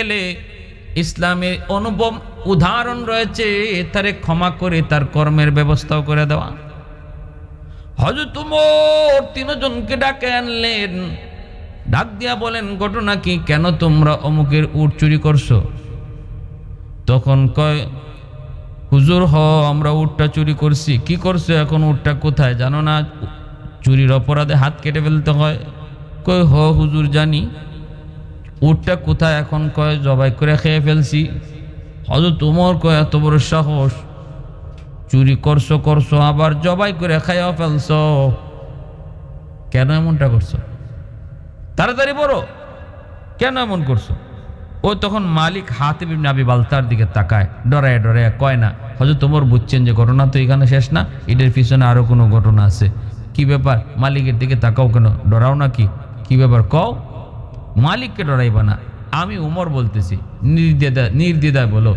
গেলে ইসলামে অনুপম উদাহরণ রয়েছে, তারে ক্ষমা করে তার কর্মের ব্যবস্থাও করে দেওয়া। হযরত ওমর তিনজনকে ডাকে আনলেন, ডাক দিয়া বলেন ঘটনা কি, কেন তোমরা অমুকের উট চুরি করছো? তখন কয় হুজুর আমরা উটটা চুরি করছি। কি করছো এখন? উটটা কোথায় জানো না? চুরির অপরাধে হাত কেটে ফেলতে হয়। কয় হুজুর জানি। উটটা কোথায় এখন? কয় জবাই করে খেয়ে ফেলছি। হযরত ওমর কয় এত বড় সাহস, চুরি করছো আবার জবাই করে খাইয়া ফেলছো, কেন এমনটা করছো? তাড়াতাড়ি বলো কেন এমন করছো? ও তখন মালিক হাতিব ইবনে আবি বালতার দিকে তাকায়, ডরায় ডরায় কয় না। হযরত ওমর বুঝছেন যে ঘটনা তো এখানে শেষ না, এটার পিছনে আরো কোনো ঘটনা আছে। কি ব্যাপার? মালিকের দিকে তাকাও কেন? ডরাও নাকি? কি ব্যাপার কও? মালিককে ডরাইবা না, আমি ওমর বলতেছি, নির্দ্বিধায় বলো।